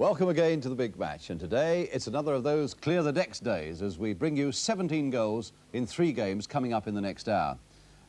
Welcome again to the big match, and today it's another of those clear the decks days as we bring you 17 goals in 3 games coming up in the next hour.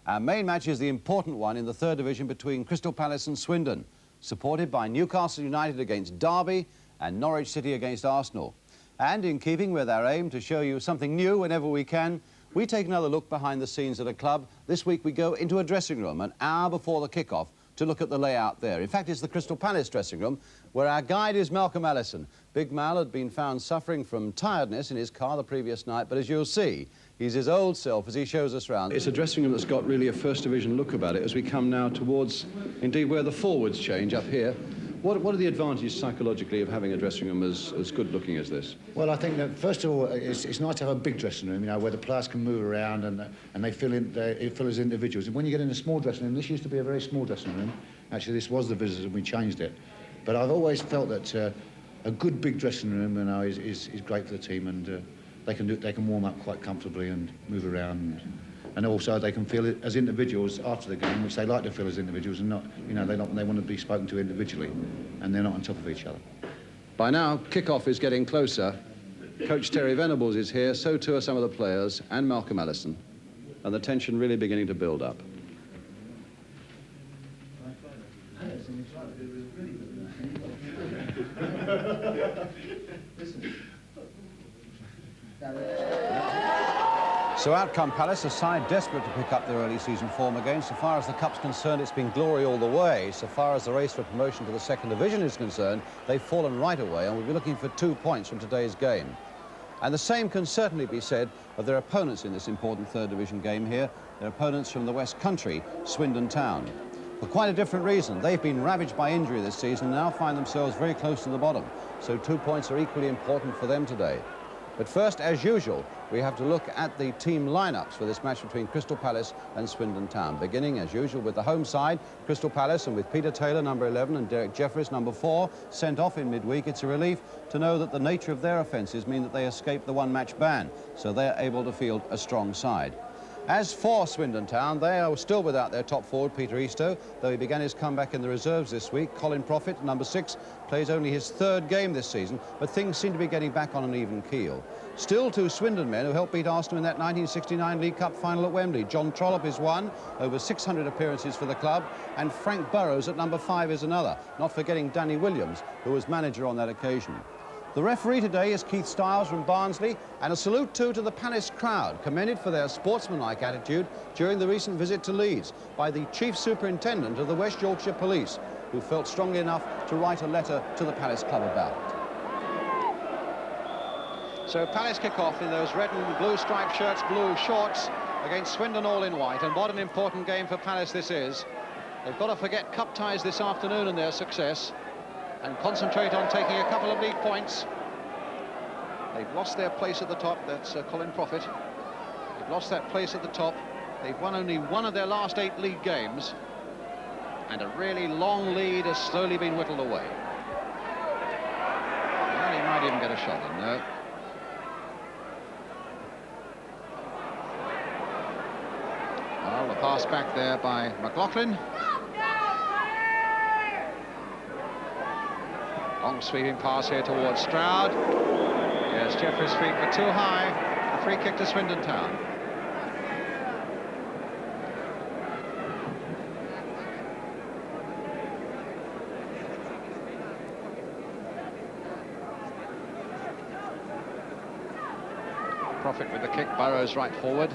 Our main match is the important one in the 3rd division between Crystal Palace and Swindon, supported by Newcastle United against Derby and Norwich City against Arsenal. And in keeping with our aim to show you something new whenever we can, we take another look behind the scenes at a club. This week we go into a dressing room an hour before the kick-off to look at the layout there. In fact, it's the Crystal Palace dressing room, where our guide is Malcolm Allison. Big Mal had been found suffering from tiredness in his car the previous night, but as you'll see, he's his old self as he shows us round. It's a dressing room that's got really a First Division look about it as we come now towards, indeed, where the forwards change up here. What are the advantages psychologically of having a dressing room as good looking as this? Well, I think that first of all, it's nice to have a big dressing room, you know, where the players can move around and they feel as individuals. And when you get in a small dressing room, this used to be a very small dressing room. Actually, this was the visitors and we changed it. But I've always felt that a good big dressing room, you know, is great for the team, and they can warm up quite comfortably and move around. And also they can feel it as individuals after the game, which they like to feel as individuals, and not, you know, they want to be spoken to individually, and they're not on top of each other. By now, kick-off is getting closer. Coach Terry Venables is here, so too are some of the players, and Malcolm Allison, and the tension really beginning to build up. So out come Palace, a side desperate to pick up their early season form again. So far as the Cup's concerned, it's been glory all the way. So far as the race for promotion to the 2nd Division is concerned, they've fallen right away, and we'll be looking for 2 points from today's game. And the same can certainly be said of their opponents in this important 3rd Division game here. Their opponents from the West Country, Swindon Town. For quite a different reason. They've been ravaged by injury this season and now find themselves very close to the bottom. So 2 points are equally important for them today. But first, as usual, we have to look at the team lineups for this match between Crystal Palace and Swindon Town. Beginning, as usual, with the home side, Crystal Palace, and with Peter Taylor, number 11, and Derek Jeffries, number 4, sent off in midweek. It's a relief to know that the nature of their offences mean that they escape the one-match ban, so they're able to field a strong side. As for Swindon Town, they are still without their top forward, Peter Eastoe, though he began his comeback in the reserves this week. Colin Profit, number 6, plays only his 3rd game this season, but things seem to be getting back on an even keel. Still 2 Swindon men who helped beat Arsenal in that 1969 League Cup final at Wembley. John Trollope is one, over 600 appearances for the club, and Frank Burrows at number 5 is another, not forgetting Danny Williams, who was manager on that occasion. The referee today is Keith Stiles from Barnsley, and a salute too to the Palace crowd, commended for their sportsmanlike attitude during the recent visit to Leeds by the Chief Superintendent of the West Yorkshire Police, who felt strongly enough to write a letter to the Palace Club about it. So Palace kick off in those red and blue striped shirts, blue shorts, against Swindon all in white, and what an important game for Palace this is. They've got to forget cup ties this afternoon and their success, and concentrate on taking a couple of league points. They've lost their place at the top. That's Colin Profit. They've lost that place at the top. They've won only 1 of their last 8 league games, and a really long lead has slowly been whittled away. Well, he might even get a shot in, no. Well, the pass back there by McLaughlin. Long sweeping pass here towards Stroud. Yes, Jeffries' feet were too high. A free kick to Swindon Town. Profit with the kick, Burrows right forward.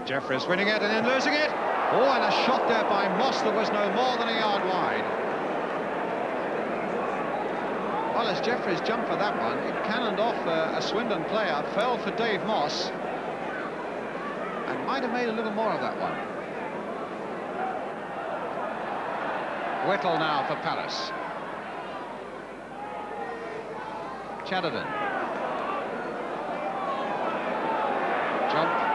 Jeffries winning it and then losing it. Oh, and a shot there by Moss that was no more than a yard wide. Well, as Jeffries jumped for that one, it cannoned off a Swindon player, fell for Dave Moss, and might have made a little more of that one. Whittle now for Palace. Chatterton. Jump.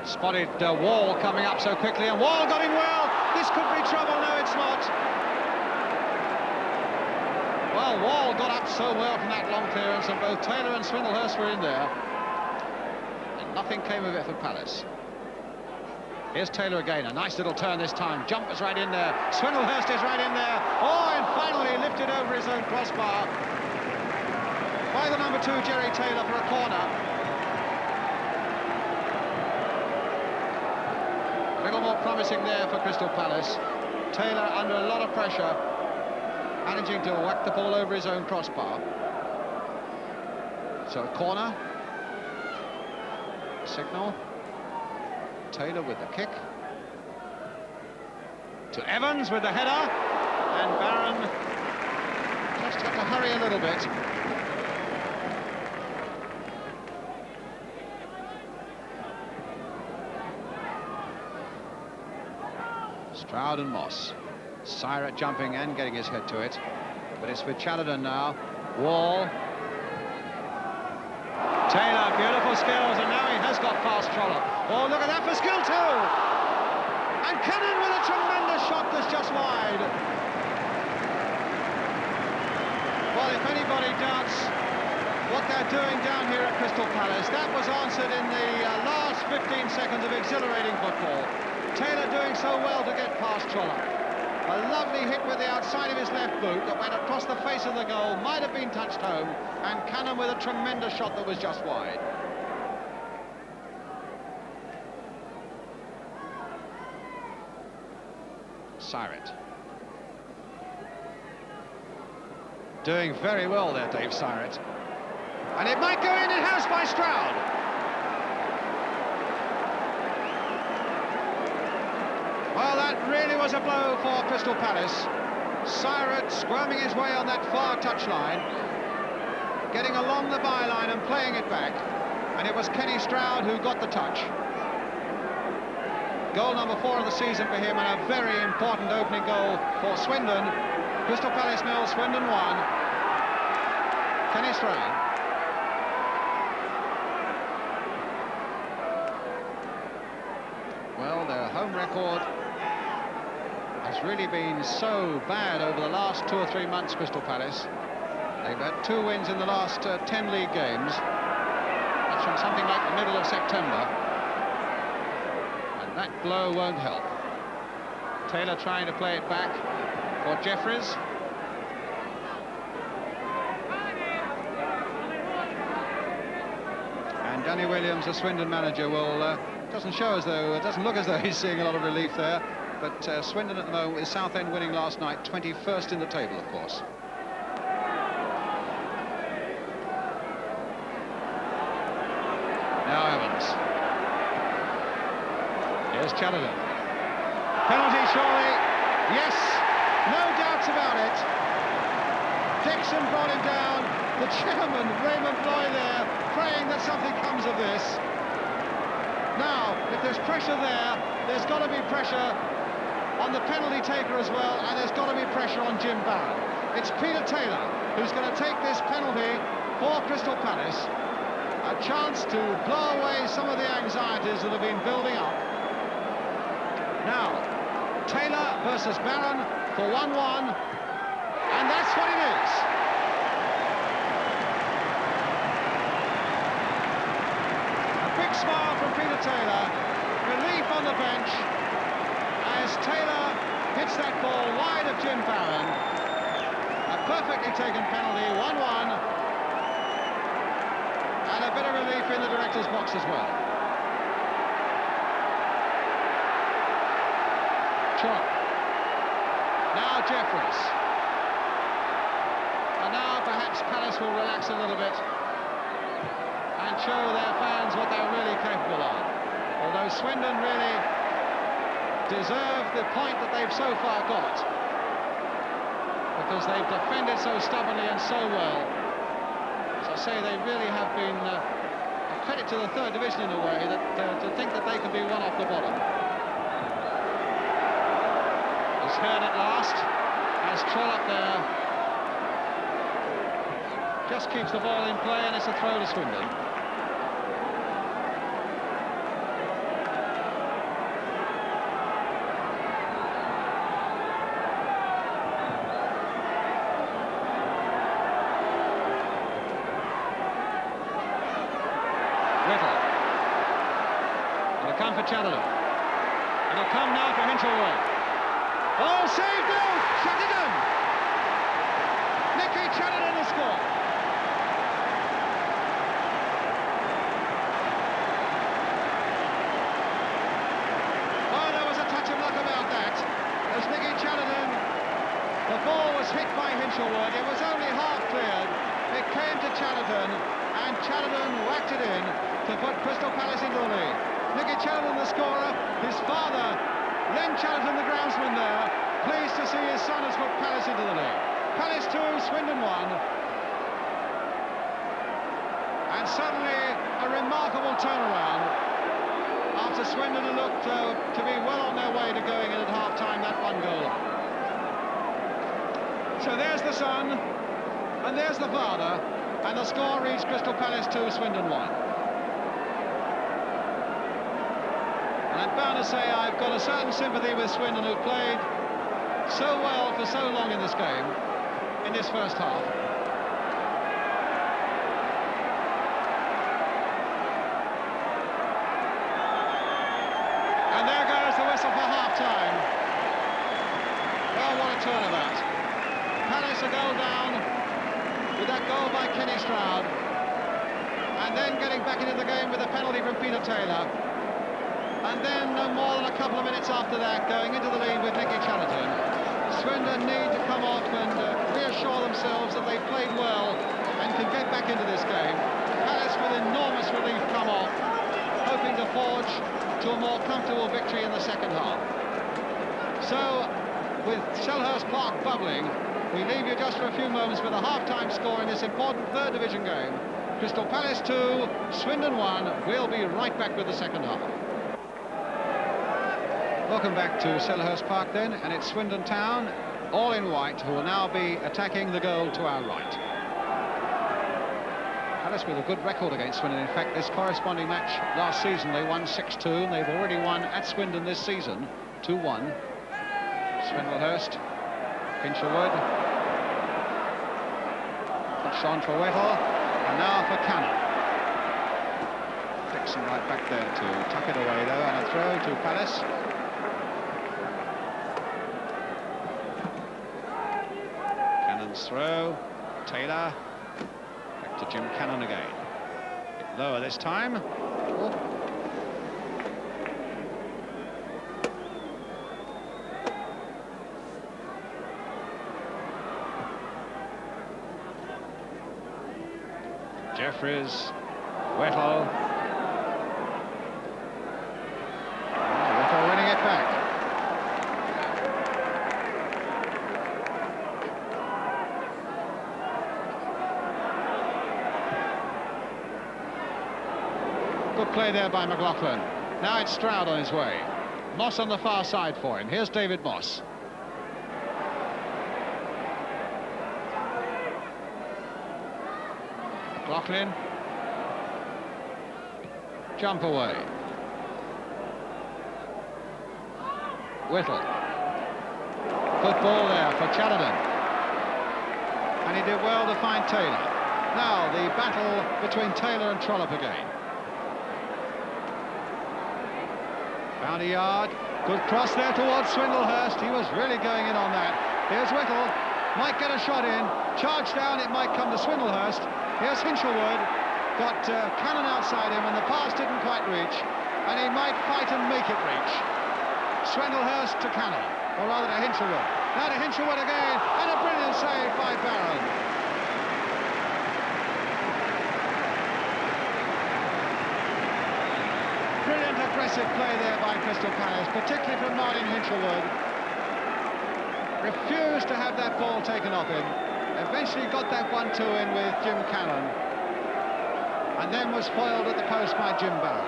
Spotted Wall coming up so quickly, and Wall got in well. This could be trouble. No, it's not. Well, Wall got up so well from that long clearance, and both Taylor and Swindlehurst were in there, and nothing came of it for Palace. Here's Taylor again, a nice little turn this time. Jumper's right in there. Swindlehurst is right in there. Oh, and finally lifted over his own crossbar by the number 2, Jerry Taylor, for a corner. A little more promising there for Crystal Palace. Taylor under a lot of pressure, managing to whack the ball over his own crossbar. So a corner. Signal. Taylor with the kick. To Evans with the header. And Barron just had to hurry a little bit. Stroud and Moss. Syrat jumping and getting his head to it. But it's with Challadon now. Wall. Taylor, beautiful skills, and now he has got past Trollope. Oh, look at that for skill too! And Coun with a tremendous shot that's just wide. Well, if anybody doubts what they're doing down here at Crystal Palace, that was answered in the last 15 seconds of exhilarating football. Taylor doing so well to get past Trollope. A lovely hit with the outside of his left boot that went across the face of the goal, might have been touched home, and Coun with a tremendous shot that was just wide. Syrat. Doing very well there, Dave Syrat. And it might go in house by Stroud. Well, that really was a blow for Crystal Palace. Syrat squirming his way on that far touchline, getting along the byline and playing it back. And it was Kenny Stroud who got the touch. Goal number 4 of the season for him, and a very important opening goal for Swindon. Crystal Palace 0, Swindon 1. Kenny Stroud. Well, their home record has really been so bad over the last 2 or 3 months, Crystal Palace. They've had 2 wins in the last 10 league games. That's from something like the middle of September. And that blow won't help. Taylor trying to play it back for Jeffries. And Danny Williams, the Swindon manager, doesn't look as though he's seeing a lot of relief there. But Swindon at the moment, with Southend winning last night, 21st in the table, of course. Now Evans. Here's Challadon. Penalty, surely. Yes, no doubts about it. Dixon brought him down. The chairman, Raymond Bloy, there, praying that something comes of this. Now, if there's pressure there, there's got to be pressure on the penalty taker as well, and there's got to be pressure on Jim Barron. It's Peter Taylor who's going to take this penalty for Crystal Palace. A chance to blow away some of the anxieties that have been building up. Now, Taylor versus Barron for 1-1, and that's what it is. A big smile from Peter Taylor, relief on the bench, as Taylor hits that ball wide of Jim Barron. A perfectly taken penalty, 1-1. And a bit of relief in the director's box as well. Chop. Now Jeffries. And now perhaps Palace will relax a little bit and show their fans what they're really capable of. Although Swindon really deserve the point that they've so far got, because they've defended so stubbornly and so well. As I say, they really have been a credit to the third division in a way, that to think that they could be one off the bottom. He's heard at last, as Trollope there just keeps the ball in play, and it's a throw to Swindon. Come for Challadon. It'll come now for Hinchelwood. Oh, saved out! Chatterton! Nicky Chatterton has scored. Oh, there was a touch of luck about that. As Nicky Chatterton, the ball was hit by Hinchelwood. It was only half cleared. It came to Chatterton, and Chatterton whacked it in to put Crystal Palace into the lead. Nicky Chatterton, the scorer, his father, Len Chatterton, the groundsman there, pleased to see his son has put Palace into the lead. Palace 2, Swindon 1. And suddenly a remarkable turnaround after Swindon had looked to be well on their way to going in at half-time, that one goal up. So there's the son, and there's the father, and the score reads Crystal Palace 2, Swindon 1. And I'm bound to say I've got a certain sympathy with Swindon, who played so well for so long in this game, in this first half. And there goes the whistle for half-time. Oh, what a turnabout. Palace a goal down with that goal by Kenny Stroud. And then getting back into the game with a penalty from Peter Taylor. And then no more than a couple of minutes after that, going into the lead with Nicky Chatterton. Swindon need to come off and reassure themselves that they've played well and can get back into this game. Palace with enormous relief come off, hoping to forge to a more comfortable victory in the second half. So, with Selhurst Park bubbling, we leave you just for a few moments with a half-time score in this important third division game. Crystal Palace 2, Swindon 1. We'll be right back with the second half. Welcome back to Selhurst Park then, and it's Swindon Town, all in white, who will now be attacking the goal to our right. Palace with a good record against Swindon. In fact, this corresponding match last season, they won 6-2, and they've already won at Swindon this season, 2-1. Swindlehurst, Hinchelwood, touched on for Whittle, and now for Coun. Dixon right back there to tuck it away though, and a throw to Palace. Throw, Taylor, back to Jim Cannon again. A bit lower this time. Oh. Jeffries, Whittle. Whittle winning it back. Good play there by McLaughlin. Now it's Stroud on his way. Moss on the far side for him. Here's David Moss. McLaughlin. Jump away. Whittle. Good ball there for Chatterton. And he did well to find Taylor. Now the battle between Taylor and Trollope again. Found a yard. Good cross there towards Swindlehurst. He was really going in on that. Here's Whittle. Might get a shot in. Charge down, it might come to Swindlehurst. Here's Hinchelwood. Got Cannon outside him, and the pass didn't quite reach. And he might fight and make it reach. Swindlehurst to Cannon, or rather to Hinchelwood. Now to Hinchelwood again, and a brilliant save by Barron. Brilliant aggressive play there by Crystal Palace, particularly from Martin Hinchelwood. Refused to have that ball taken off him. Eventually got that 1-2 in with Jim Cannon. And then was foiled at the post by Jim Barron.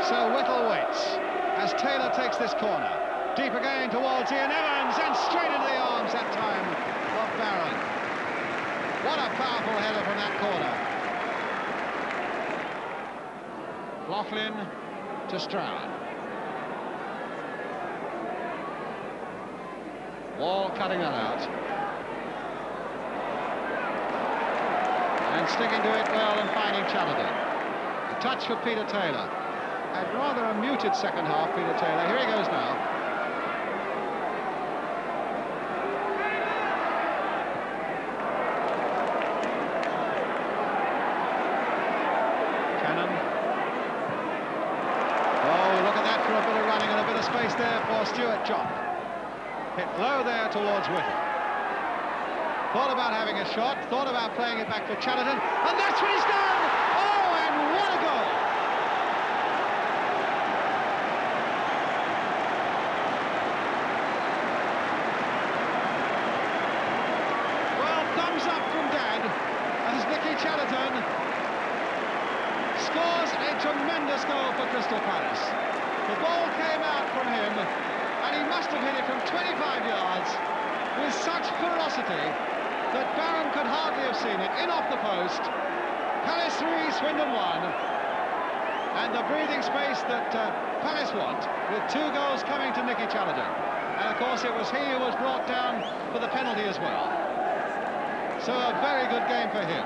So Whittle waits as Taylor takes this corner. Deep again towards Ian Evans, and straight into the arms that time of Barron. What a powerful header from that corner. Laughlin to Stroud. Wall cutting that out. And sticking to it well and finding Chatterton. touch for Peter Taylor. Had rather a muted second half, Peter Taylor. Here he goes now. Cannon. Oh, look at that for a bit of running and a bit of space there for Stuart John. Hit low there towards Whittle. Thought about having a shot, thought about playing it back for Chatterton, and that's what he's done! Oh, and what a goal! Well, thumbs up from Dad as Nicky Chatterton scores a tremendous goal for Crystal Palace. The ball came out from him, and he must have hit it from 25 yards with such ferocity that Barron could hardly have seen it. In off the post. Palace 3, Swindon 1. And the breathing space that Palace want, with 2 goals coming to Nicky Chatterton. And of course it was he who was brought down for the penalty as well. So a very good game for him.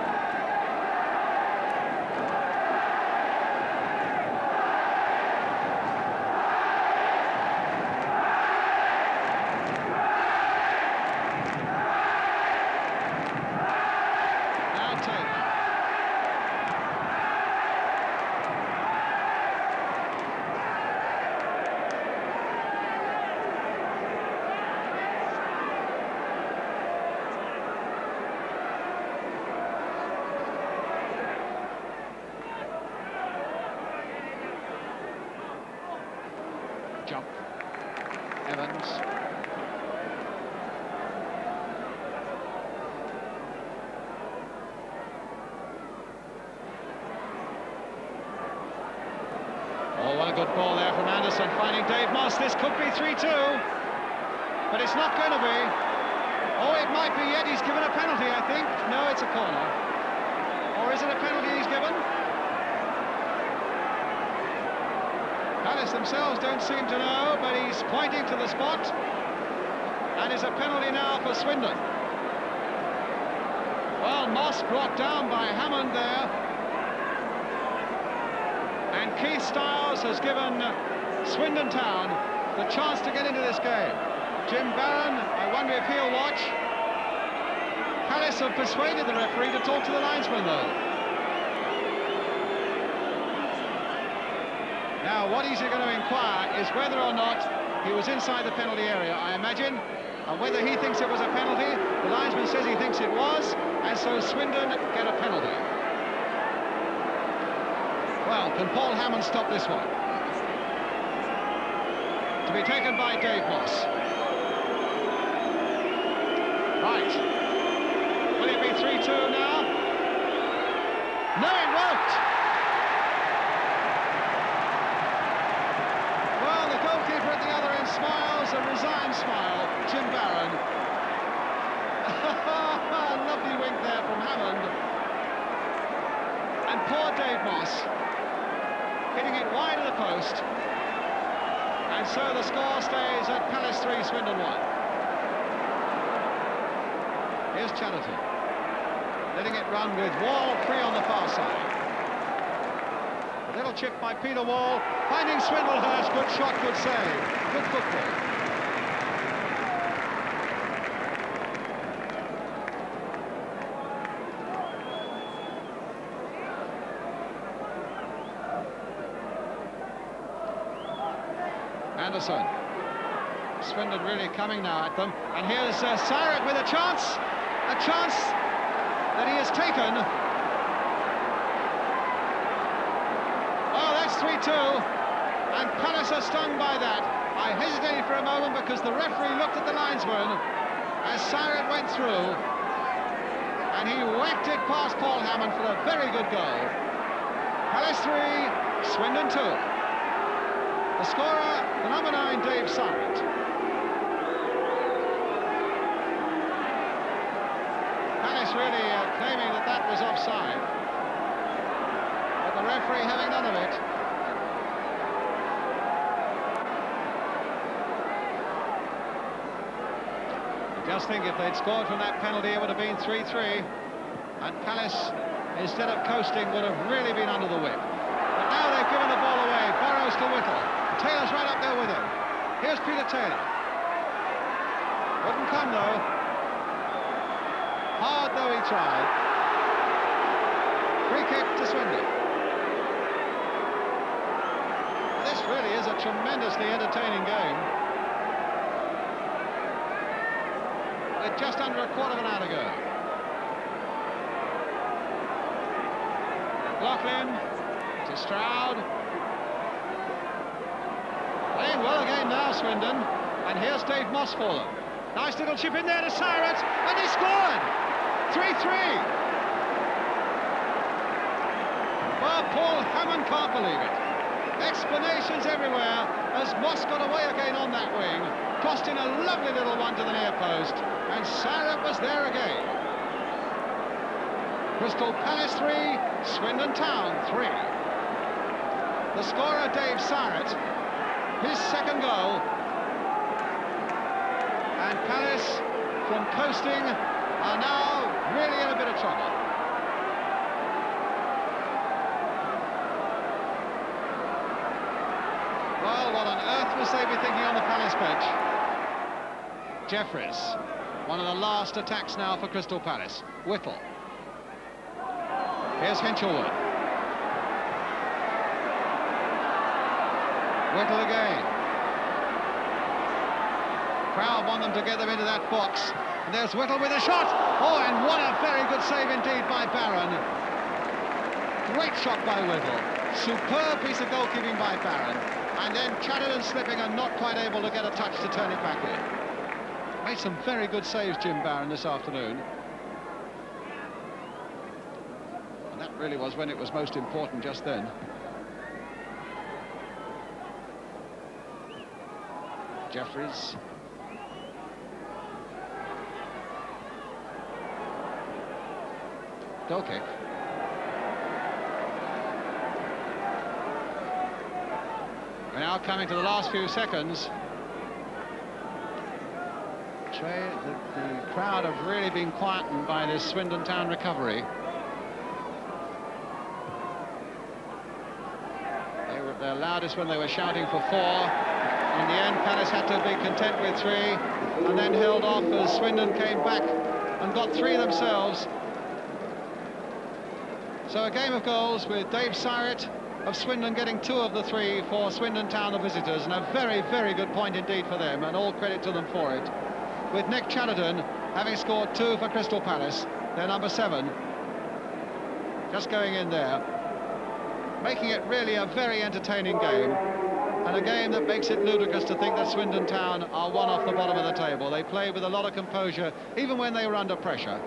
Jump. Evans. Oh, what a good ball there from Anderson, finding Dave Moss. This could be 3-2, but it's not going to be. Oh, it might be yet. He's given a penalty, I think. No, it's a corner. Or is it a penalty he's given? Palace themselves don't seem to know, but he's pointing to the spot. And it's a penalty now for Swindon. Well, Moss brought down by Hammond there. And Keith Stiles has given Swindon Town the chance to get into this game. Jim Barron, I wonder if he'll watch. Palace have persuaded the referee to talk to the linesman, though. Now, what he's going to inquire is whether or not he was inside the penalty area, I imagine, and whether he thinks it was a penalty. The linesman says he thinks it was, and so Swindon get a penalty. Well, can Paul Hammond stop this one? To be taken by Dave Moss. Right. Will it be 3-2 now? No, it won't! Well, the goalkeeper at the other end smiles, a resigned smile, Jim Barron. Lovely wink there from Hammond. And poor Dave Moss, hitting it wide of the post. And so the score stays at Palace 3, Swindon 1. Here's Chatterton, letting it run with Wall free on the far side. A little chip by Peter Wall, finding Swindlehurst. Good shot, good save, good football. Anderson. Swindon really coming now at them. And here's Syret with a chance that he has taken. Oh, that's 3-2. And Palace are stung by that. I hesitated for a moment because the referee looked at the linesman as Syret went through. And he whacked it past Paul Hammond for a very good goal. Palace 3, Swindon 2. The scorer, the number 9, Dave Syret. Palace really claiming that that was offside. But the referee having none of it. I just think if they'd scored from that penalty, it would have been 3-3. And Palace, instead of coasting, would have really been under the whip. to Whittle. Taylor's right up there with him. Here's Peter Taylor. Wouldn't come, though. Hard, though, he tried. Free kick to Swindon. This really is a tremendously entertaining game. With just under a quarter of an hour to go. Laughlin to Stroud. Playing well again now, Swindon. And here's Dave Moss for them. Nice little chip in there to Cyrus, and he scored! 3-3. Well, Paul Hammond can't believe it. Explanations everywhere as Moss got away again on that wing, crossed in a lovely little one to the near post, and Cyrus was there again. Crystal Palace 3, Swindon Town 3. The scorer, Dave Cyrus, his second goal. And Palace, from coasting, are now really in a bit of trouble. Well, what on earth must they be thinking on the Palace bench? Jeffries, one of the last attacks now for Crystal Palace. Whittle. Here's Hinchelwood. Whittle again. Crowd want them to get them into that box. And there's Whittle with a shot. Oh, and what a very good save indeed by Barron. Great shot by Whittle. Superb piece of goalkeeping by Barron. And then Chatterton slipping and not quite able to get a touch to turn it back in. Made some very good saves, Jim Barron, this afternoon. And that really was when it was most important just then. Jeffries. Goal kick. We're now coming to the last few seconds. The crowd have really been quietened by this Swindon Town recovery. They were at their loudest when they were shouting for 4. In the end, Palace had to be content with 3 and then held off as Swindon came back and got 3 themselves. So a game of goals with Dave Cyrus of Swindon getting 2 of the 3 for Swindon Town, the visitors, and a very, very good point indeed for them, and all credit to them for it. With Nick Chatterton having scored 2 for Crystal Palace, their number 7, just going in there, making it really a very entertaining game, and a game that makes it ludicrous to think that Swindon Town are one off the bottom of the table. They played with a lot of composure, even when they were under pressure,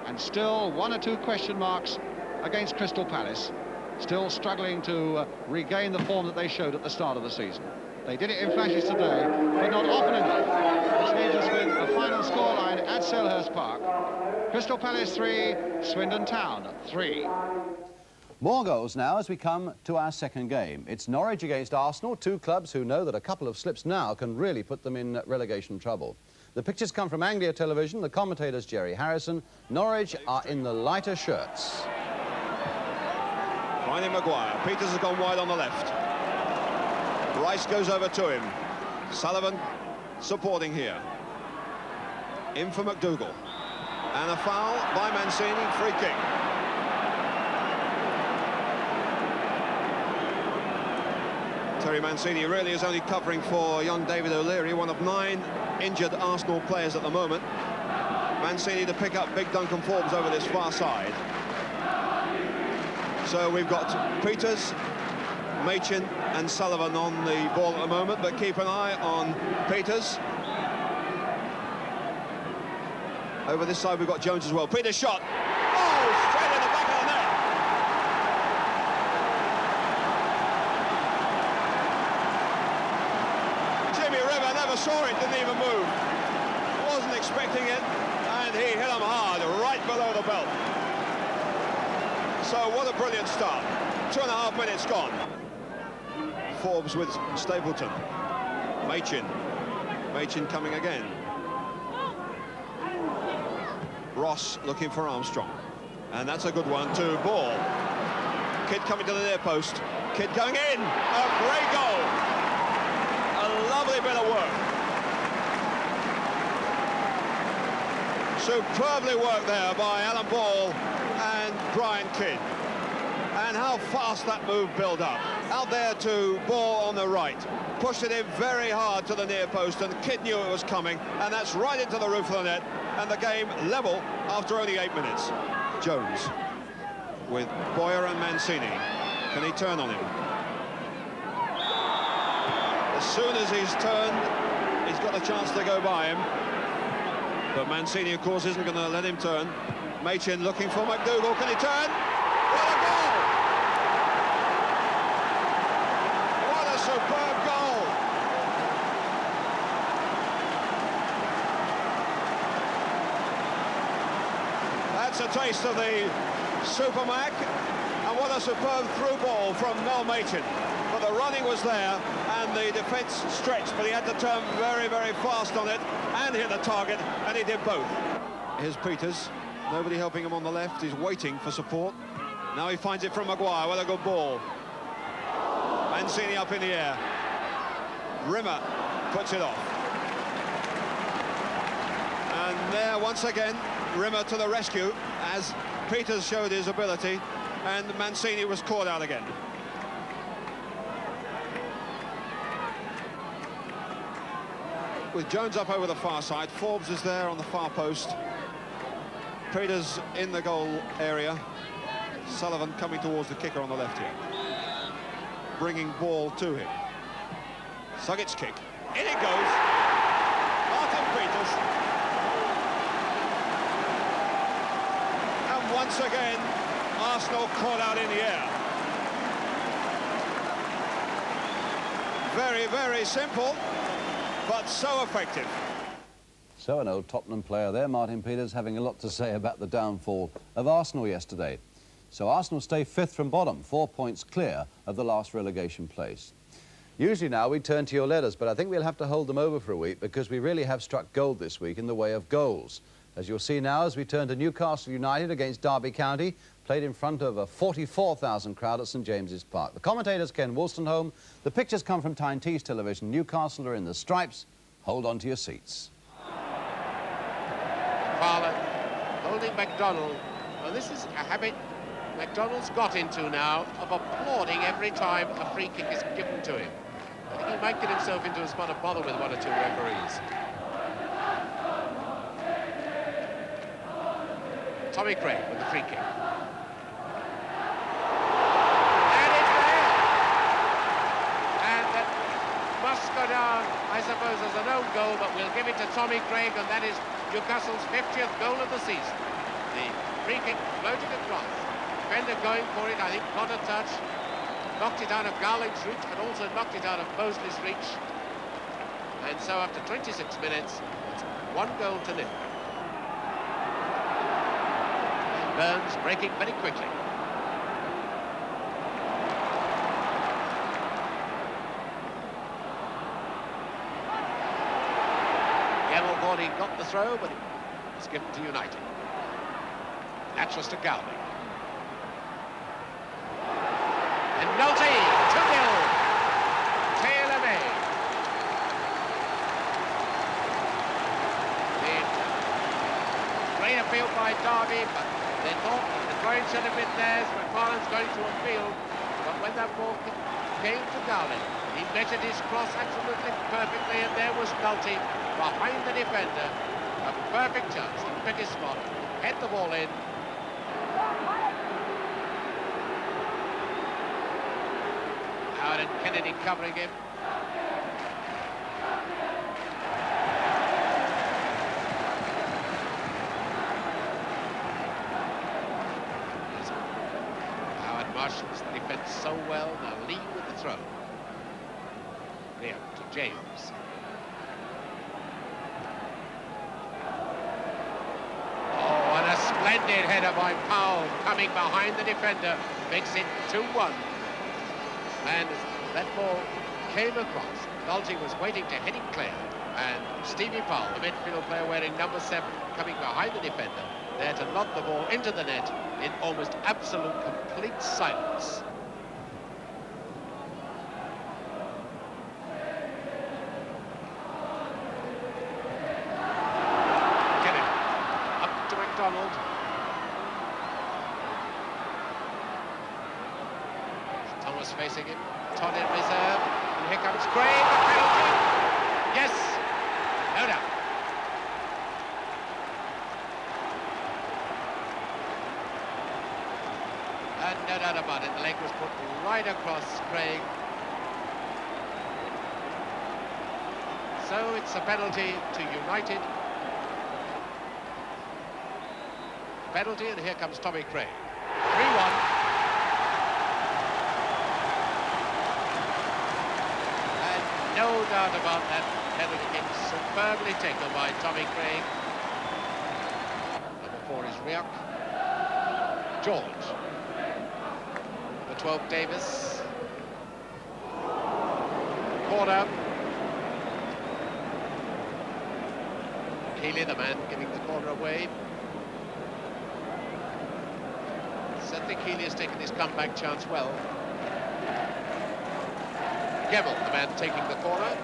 and still 1 or 2 question marks against Crystal Palace, still struggling to regain the form that they showed at the start of the season. They did it in flashes today, but not often enough, which leaves us with a final scoreline at Selhurst Park. Crystal Palace 3, Swindon Town 3. More goals now as we come to our second game. It's Norwich against Arsenal, 2 clubs who know that a couple of slips now can really put them in relegation trouble. The pictures come from Anglia Television, the commentator's Jerry Harrison. Norwich are in the lighter shirts. Finding Maguire. Peters has gone wide on the left. Rice goes over to him. Sullivan supporting here. In for McDougall. And a foul by Mancini, free kick. Terry Mancini really is only covering for young David O'Leary, one of 9 injured Arsenal players at the moment. Mancini to pick up big Duncan Forbes over this far side. So we've got Peters, Machin and Sullivan on the ball at the moment, but keep an eye on Peters. Over this side we've got Jones as well. Peters shot. Oh, straight in the back of the net. Jimmy River never saw it, didn't even move. Wasn't expecting it, and he hit him hard, right below the belt. So what a brilliant start. 2.5 minutes gone. Forbes with Stapleton. Machin coming again. Ross looking for Armstrong. And that's a good one too. Ball. Kidd coming to the near post. Kidd going in. A great goal. lovely bit of work. Superbly worked there by Alan Ball and Brian Kidd. And how fast that move built up. Out there to Ball on the right. Pushed it in very hard to the near post, and Kidd knew it was coming, and that's right into the roof of the net, and the game level after only 8 minutes. Jones with Boyer and Mancini. Can he turn on him? As soon as he's turned, he's got a chance to go by him. But Mancini, of course, isn't going to let him turn. Machin looking for McDougall. Can he turn? What a goal! What a superb goal! That's a taste of the Supermac. And what a superb through ball from Mel Machin. But the running was there, and the defence stretched, but he had to turn very, very fast on it and hit the target, and he did both. Here's Peters. Nobody helping him on the left. He's waiting for support. Now he finds it from Maguire. What a good ball. Mancini up in the air. Rimmer puts it off. And there, once again, Rimmer to the rescue, as Peters showed his ability, and Mancini was caught out again. With Jones up over the far side, Forbes is there on the far post. Peters in the goal area. Sullivan coming towards the kicker on the left here. Bringing ball to him. Suggett's kick. In it goes. Martin Peters. And once again, Arsenal caught out in the air. Very, very simple, but so effective. So an old Tottenham player there, Martin Peters, having a lot to say about the downfall of Arsenal yesterday. So Arsenal stay 5th from bottom, 4 points clear of the last relegation place. Usually now we turn to your letters, but I think we'll have to hold them over for a week because we really have struck gold this week in the way of goals. As you'll see now, as we turn to Newcastle United against Derby County, played in front of a 44,000 crowd at St James's Park. The commentator's Ken Wolstenholme. The pictures come from Tyne Tees Television. Newcastle are in the stripes. Hold on to your seats. Fowler holding McDonald. Well, this is a habit McDonald's got into now of applauding every time a free kick is given to him. I think he might get himself into a spot of bother with one or two referees. Tommy Craig with the free kick. And it's there! And that must go down, I suppose, as an own goal, but we'll give it to Tommy Craig, and that is Newcastle's 50th goal of the season. The free kick floated across. Defender going for it, I think got a touch. Knocked it out of Garlick's reach, but also knocked it out of Mosley's reach. And so after 26 minutes, it's 1-0. Burns breaking very quickly. Gemmill thought he got the throw, but it was given to United. That's just a Gowling. And Nolte, 2-0. Taylor made. Great appeal by Derby, but they thought the throwing should have been theirs. McFarlane's going to appeal, but when that ball came to Gowling, he measured his cross absolutely perfectly, and there was Nolte behind the defender. A perfect chance to pick his spot, head the ball in. Howard and Kennedy covering him. Howard marshals the defence so well. Now Lee with the throw. Leo to James. Oh, and a splendid header by Powell coming behind the defender. Makes it 2-1. And that ball came across. Nolte was waiting to hit it clear. And Stevie Powell, the midfield player wearing number 7, coming behind the defender, there to knock the ball into the net in almost absolute complete silence. MacDonald. Thomas facing him. Todd in reserve. And here comes Craig. A penalty. Yes. No doubt. And no doubt about it. The leg was put right across Craig. So it's a penalty to United. Penalty, and here comes Tommy Craig. 3-1. And no doubt about that penalty kick, superbly taken by Tommy Craig. Number 4 is Rioch. George. Number 12, Davis. Corner. Keeley, the man giving the corner away. Certainly Keeley has taken his comeback chance well. Gemmell, the man taking the corner.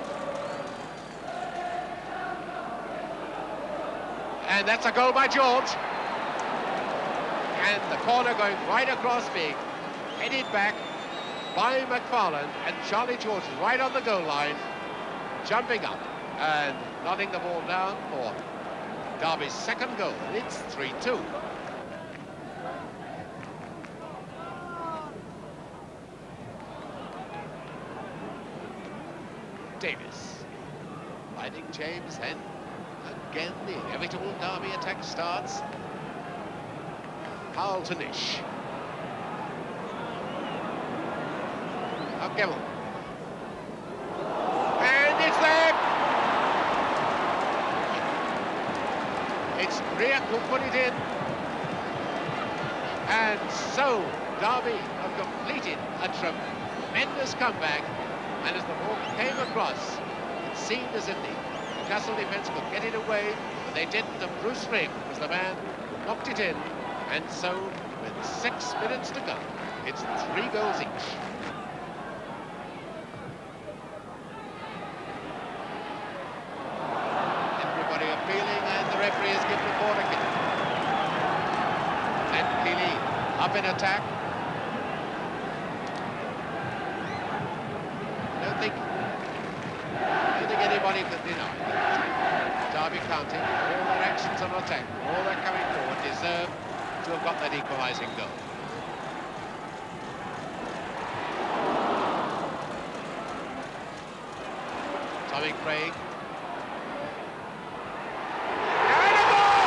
And that's a goal by George. And the corner going right across, being headed back by McFarland, and Charlie George is right on the goal line, jumping up and nodding the ball down for Derby's second goal. It's 3-2. Davis finding James, and again the inevitable Derby attack starts. Powell to Nish. Now Gemmell. And it's there! It's Rioch who put it in. And so Derby have completed a tremendous comeback. And as the ball came across, it seemed as if the Newcastle defence could get it away, but they didn't, and Bruce Ring was the man who knocked it in. And so, with 6 minutes to go, it's 3 goals each. Everybody appealing, and the referee has given a corner kick. And Keeley up in attack. I don't think anybody could deny Derby County, all their actions on attack, all their coming forward, deserve to have got that equalising goal. Tommy Craig. And a goal!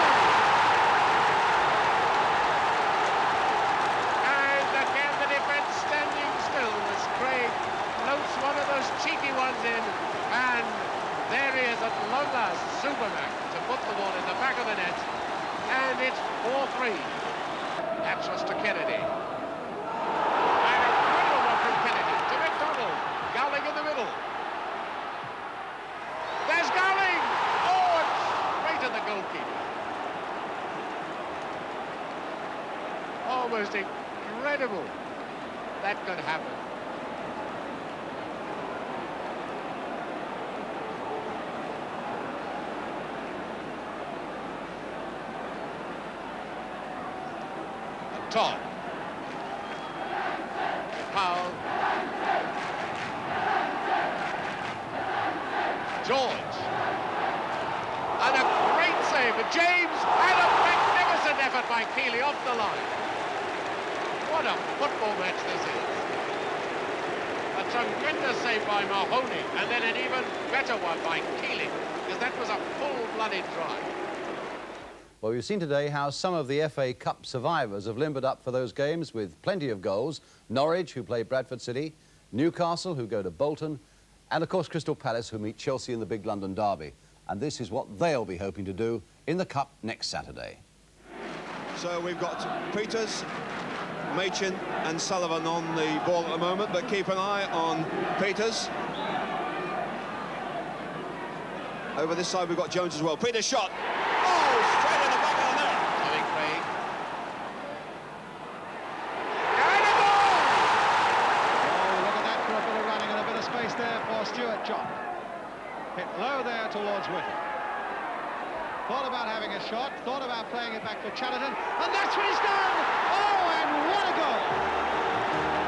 And again the defence standing still as Craig floats one of those cheeky ones in, and there he is at long last, Superman, to put the ball in the back of the net, and it's 4-3. That's just to Kennedy. And a wonderful one from Kennedy to McDonald. Gowling in the middle. There's Gowling! Oh, it's right at the goalkeeper. Almost incredible that could happen. Todd. Powell. George. And a great save for James, and a magnificent effort by Keeley off the line. What a football match this is. A tremendous save by Mahoney, and then an even better one by Keeley, because that was a full-blooded try. Well, we've seen today how some of the FA Cup survivors have limbered up for those games with plenty of goals. Norwich, who play Bradford City, Newcastle, who go to Bolton, and, of course, Crystal Palace, who meet Chelsea in the big London derby. And this is what they'll be hoping to do in the Cup next Saturday. So we've got Peters, Machin and Sullivan on the ball at the moment, but keep an eye on Peters. Over this side, we've got Jones as well. Peters shot. Oh, straight in the back of the net. Tommy Craig. And a goal! Oh, look at that for a bit of running and a bit of space there for Stuart John. Hit low there towards Whittle. thought about having a shot, thought about playing it back for Chatterton, and that's what he's done! Oh, and what a goal!